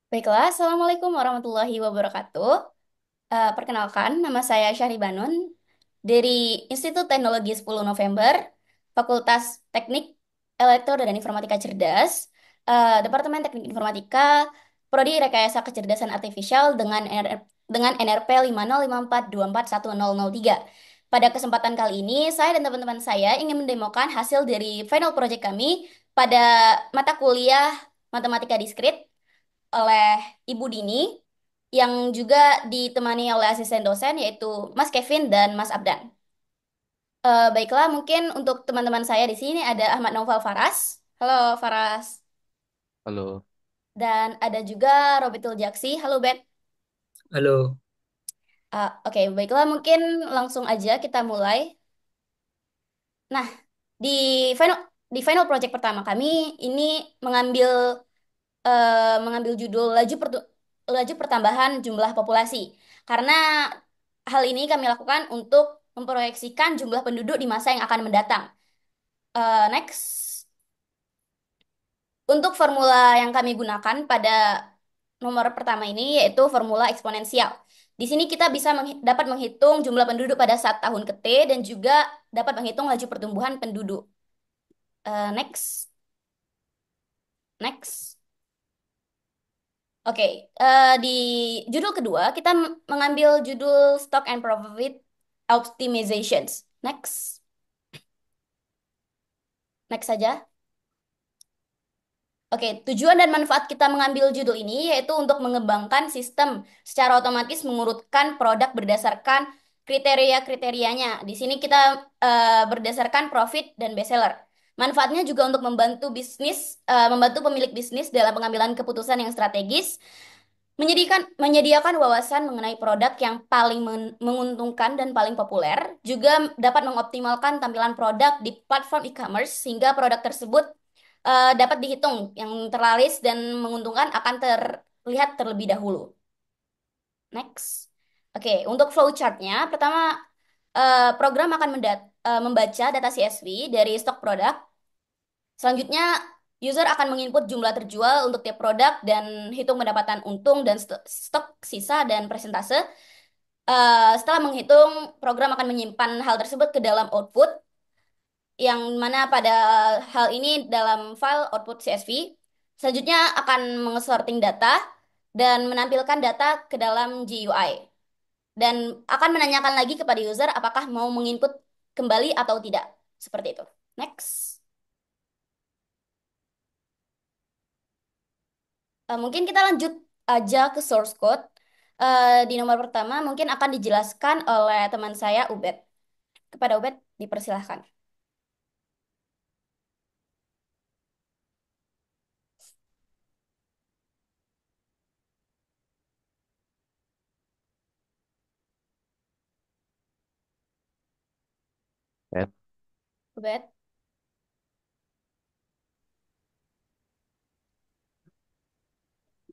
Baiklah, Assalamualaikum warahmatullahi wabarakatuh. Perkenalkan, nama saya Syahri Banun dari Institut Teknologi 10 November, Fakultas Teknik Elektro dan Informatika Cerdas, Departemen Teknik Informatika, Prodi Rekayasa Kecerdasan Artifisial dengan NRP 50542410003. Pada kesempatan kali ini, saya dan teman-teman saya ingin mendemokan hasil dari final project kami pada mata kuliah Matematika Diskrit oleh Ibu Dini yang juga ditemani oleh asisten dosen yaitu Mas Kevin dan Mas Abdan. Baiklah, mungkin untuk teman-teman saya di sini ada Ahmad Naufal Faras. Halo Faras. Halo, Dan ada juga Robitul Jaksi. Halo Bet. halo. Oke, baiklah mungkin langsung aja kita mulai. Nah, di final di final project pertama kami ini mengambil mengambil judul laju pertambahan jumlah populasi. Karena hal ini kami lakukan untuk memproyeksikan jumlah penduduk di masa yang akan mendatang. Next, untuk formula yang kami gunakan pada nomor pertama ini yaitu formula eksponensial. Di sini kita bisa dapat menghitung jumlah penduduk pada saat tahun ke T dan juga dapat menghitung laju pertumbuhan penduduk. Next, next. Oke, di judul kedua kita mengambil judul Stock and Profit Optimizations. Next, next saja. Oke, tujuan dan manfaat kita mengambil judul ini yaitu untuk mengembangkan sistem secara otomatis mengurutkan produk berdasarkan kriteria-kriterianya. Di sini kita berdasarkan profit dan best seller. Manfaatnya juga untuk membantu pemilik bisnis dalam pengambilan keputusan yang strategis, menyediakan wawasan mengenai produk yang paling menguntungkan dan paling populer, juga dapat mengoptimalkan tampilan produk di platform e-commerce sehingga produk tersebut dapat dihitung yang terlaris dan menguntungkan akan terlihat terlebih dahulu. Next. Oke, untuk flowchartnya, pertama program akan membaca data CSV dari stok produk. Selanjutnya, user akan menginput jumlah terjual untuk tiap produk dan hitung pendapatan untung dan stok sisa dan persentase. Setelah menghitung, program akan menyimpan hal tersebut ke dalam output, yang mana pada hal ini dalam file output CSV. Selanjutnya akan mengesorting data dan menampilkan data ke dalam GUI. Dan akan menanyakan lagi kepada user apakah mau menginput kembali atau tidak. Seperti itu. Next. Mungkin kita lanjut aja ke source code. Di nomor pertama mungkin akan dijelaskan oleh teman saya Ubed. Kepada Ubed dipersilahkan. Ed. Ubed,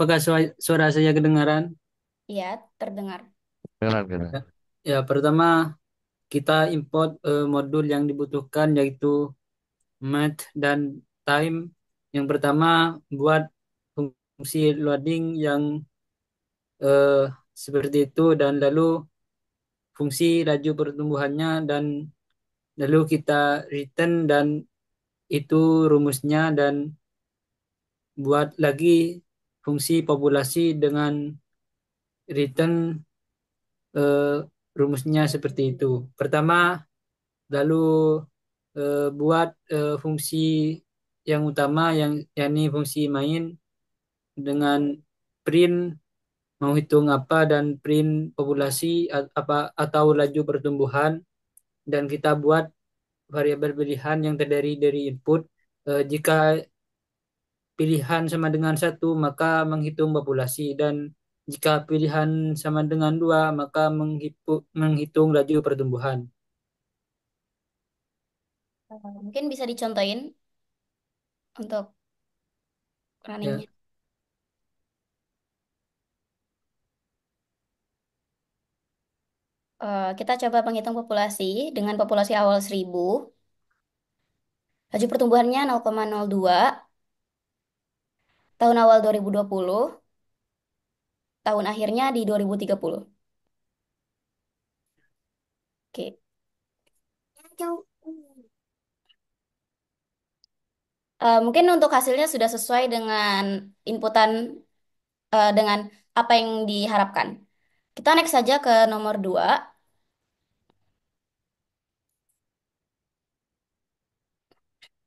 Apakah suara saya kedengaran? iya terdengar. Kedengaran, kedengaran. Ya, ya, pertama kita import modul yang dibutuhkan yaitu math dan time. Yang pertama buat fungsi loading yang eh, seperti itu dan lalu fungsi laju pertumbuhannya dan lalu kita return dan itu rumusnya dan buat lagi fungsi populasi dengan return eh, rumusnya seperti itu. Pertama, lalu buat fungsi yang utama yang yakni fungsi main dengan print mau hitung apa dan print populasi apa atau laju pertumbuhan dan kita buat variabel pilihan yang terdiri dari input. Jika pilihan sama dengan satu maka menghitung populasi dan jika pilihan sama dengan dua maka menghitung laju pertumbuhan. Mungkin bisa dicontohin untuk Ya, runningnya. Kita coba menghitung populasi dengan populasi awal 1000. Laju pertumbuhannya 0,02 tahun awal 2020. tahun akhirnya di 2030. Oke. Mungkin untuk hasilnya sudah sesuai dengan inputan dengan apa yang diharapkan. Kita next saja ke nomor 2.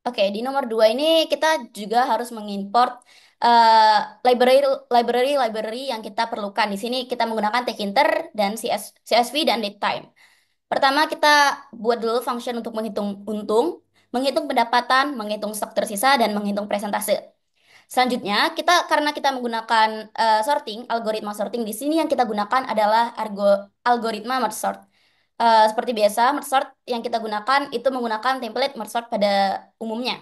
Oke, di nomor 2 ini kita juga harus mengimport eh, library library yang kita perlukan. Di sini kita menggunakan Tkinter dan CSV dan datetime. Pertama, kita buat dulu function untuk menghitung untung, menghitung pendapatan, menghitung stok tersisa, dan menghitung presentase. Selanjutnya, karena kita menggunakan algoritma sorting di sini yang kita gunakan adalah algoritma merge sort. Seperti biasa, merge sort yang kita gunakan itu menggunakan template merge sort pada umumnya.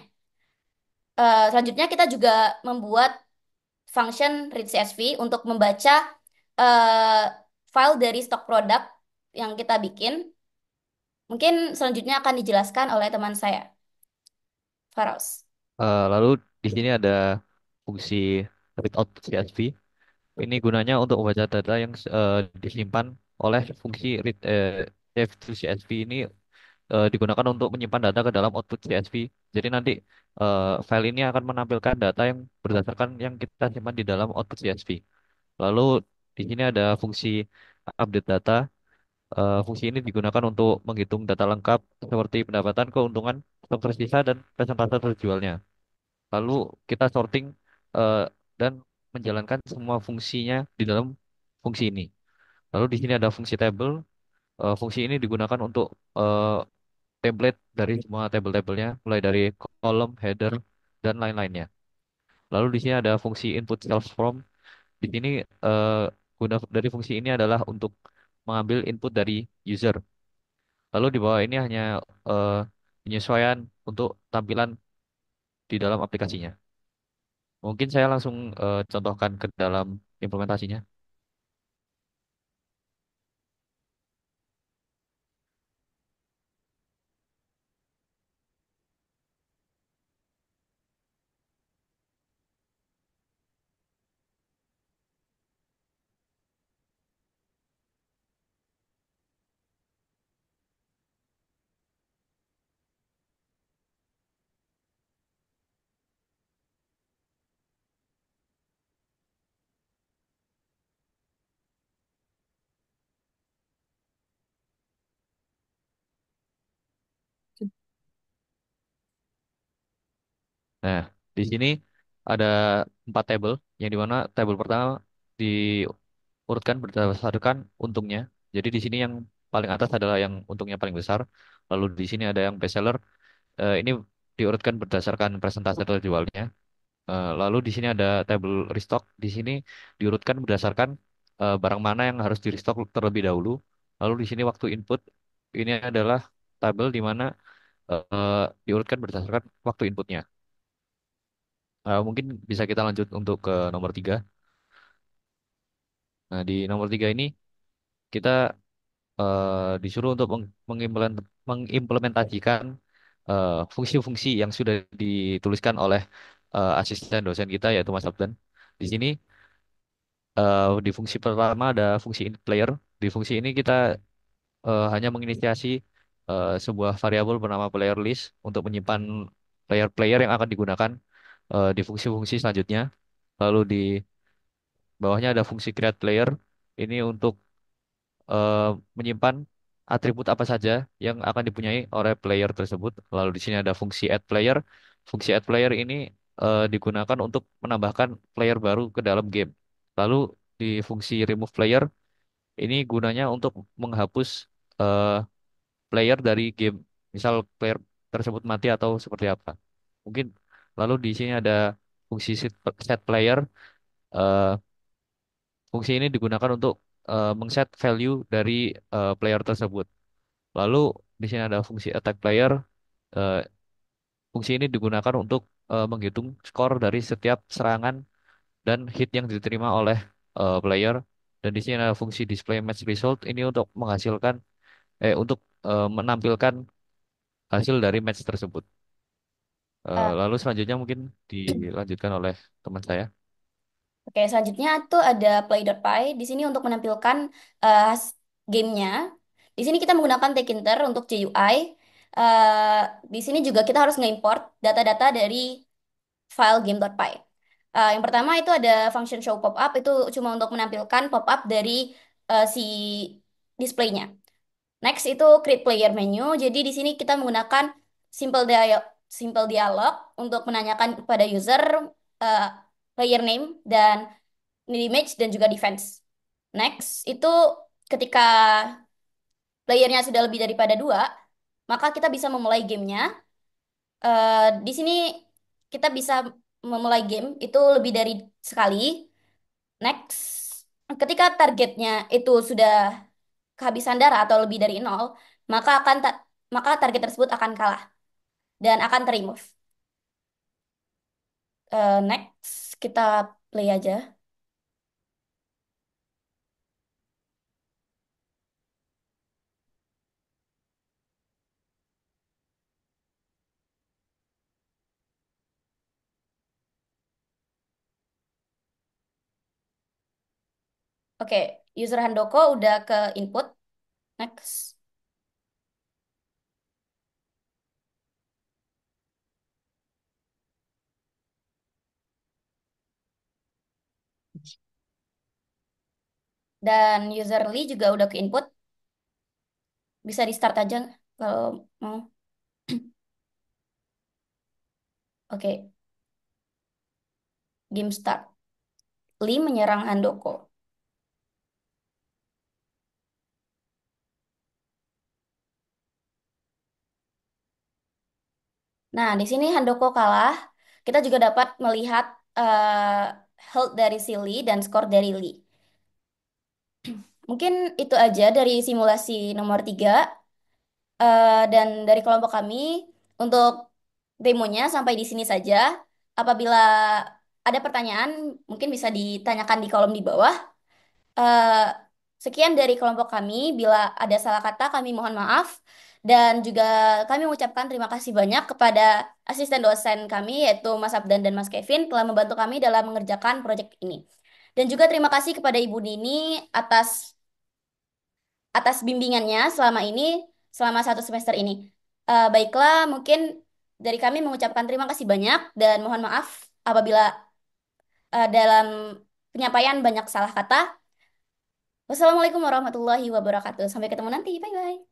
Selanjutnya, kita juga membuat function read CSV untuk membaca eh, file dari stok produk yang kita bikin. Mungkin selanjutnya akan dijelaskan oleh teman saya, Faros. Lalu di sini ada fungsi read out CSV. Ini gunanya untuk membaca data yang disimpan oleh fungsi read save to CSV ini digunakan untuk menyimpan data ke dalam output CSV. Jadi nanti file ini akan menampilkan data yang berdasarkan yang kita simpan di dalam output CSV. Lalu di sini ada fungsi update data. Fungsi ini digunakan untuk menghitung data lengkap seperti pendapatan, keuntungan, stok tersisa, dan presentase terjualnya. Lalu kita sorting eh, dan menjalankan semua fungsinya di dalam fungsi ini. Lalu di sini ada fungsi table. Fungsi ini digunakan untuk template dari semua table-tablenya, mulai dari kolom, header, dan lain-lainnya. Lalu di sini ada fungsi input self from. Di sini eh, guna dari fungsi ini adalah untuk mengambil input dari user. Lalu di bawah ini hanya eh, penyesuaian untuk tampilan di dalam aplikasinya. Mungkin saya langsung contohkan ke dalam implementasinya. Nah, di sini ada 4 tabel, yang dimana tabel pertama diurutkan berdasarkan untungnya. Jadi di sini yang paling atas adalah yang untungnya paling besar. Lalu di sini ada yang best seller. Ini diurutkan berdasarkan presentase terjualnya. Lalu di sini ada tabel restock. Di sini diurutkan berdasarkan barang mana yang harus di restock terlebih dahulu. Lalu di sini waktu input. Ini adalah tabel di mana diurutkan berdasarkan waktu inputnya. Mungkin bisa kita lanjut untuk ke nomor 3. Nah, di nomor 3 ini kita disuruh untuk mengimplementasikan fungsi-fungsi yang sudah dituliskan oleh asisten dosen kita yaitu Mas Abdan. Di sini di fungsi pertama ada fungsi init player. Di fungsi ini kita hanya menginisiasi sebuah variabel bernama player list untuk menyimpan player-player yang akan digunakan di fungsi-fungsi selanjutnya. Lalu di bawahnya ada fungsi create player. Ini untuk eh, menyimpan atribut apa saja yang akan dipunyai oleh player tersebut. Lalu di sini ada fungsi add player. Fungsi add player ini digunakan untuk menambahkan player baru ke dalam game. Lalu di fungsi remove player ini gunanya untuk menghapus eh, player dari game. Misal player tersebut mati atau seperti apa. Mungkin lalu di sini ada fungsi set player. Eh, Fungsi ini digunakan untuk mengset value dari player tersebut. Lalu di sini ada fungsi attack player. Eh, Fungsi ini digunakan untuk menghitung skor dari setiap serangan dan hit yang diterima oleh player. Dan di sini ada fungsi display match result. Ini untuk untuk menampilkan hasil dari match tersebut. Eh, Lalu selanjutnya mungkin dilanjutkan oleh teman saya. Oke, selanjutnya tuh ada Play.py di sini untuk menampilkan gamenya. Di sini kita menggunakan Tkinter untuk GUI. Eh, di sini juga kita harus nge-import data-data dari file game.py. Yang pertama itu ada function show pop-up, itu cuma untuk menampilkan pop-up dari si displaynya. Next itu create player menu. Jadi di sini kita menggunakan simple dialog untuk menanyakan kepada user eh, player name dan need image dan juga defense. Next itu ketika playernya sudah lebih daripada dua, maka kita bisa memulai gamenya. Di sini kita bisa memulai game itu lebih dari sekali. Next, ketika targetnya itu sudah kehabisan darah atau lebih dari nol, maka maka target tersebut akan kalah dan akan terremove. Next, kita play aja. Oke, user Handoko udah ke input. Next. Dan user Lee juga udah ke input. Bisa di start aja kalau mau. Oke, game start. Lee menyerang Handoko. Nah, di sini Handoko kalah. Kita juga dapat melihat health dari si Lee dan skor dari Lee. Mungkin itu aja dari simulasi nomor 3 dan dari kelompok kami untuk demonya sampai di sini saja. Apabila ada pertanyaan, mungkin bisa ditanyakan di kolom di bawah. Eh, Sekian dari kelompok kami. Bila ada salah kata, kami mohon maaf. Dan juga kami mengucapkan terima kasih banyak kepada asisten dosen kami, yaitu Mas Abdan dan Mas Kevin, telah membantu kami dalam mengerjakan proyek ini. Dan juga terima kasih kepada Ibu Nini atas atas bimbingannya selama ini, selama 1 semester ini. Baiklah, mungkin dari kami mengucapkan terima kasih banyak dan mohon maaf apabila dalam penyampaian banyak salah kata. Wassalamualaikum warahmatullahi wabarakatuh. Sampai ketemu nanti. Bye bye.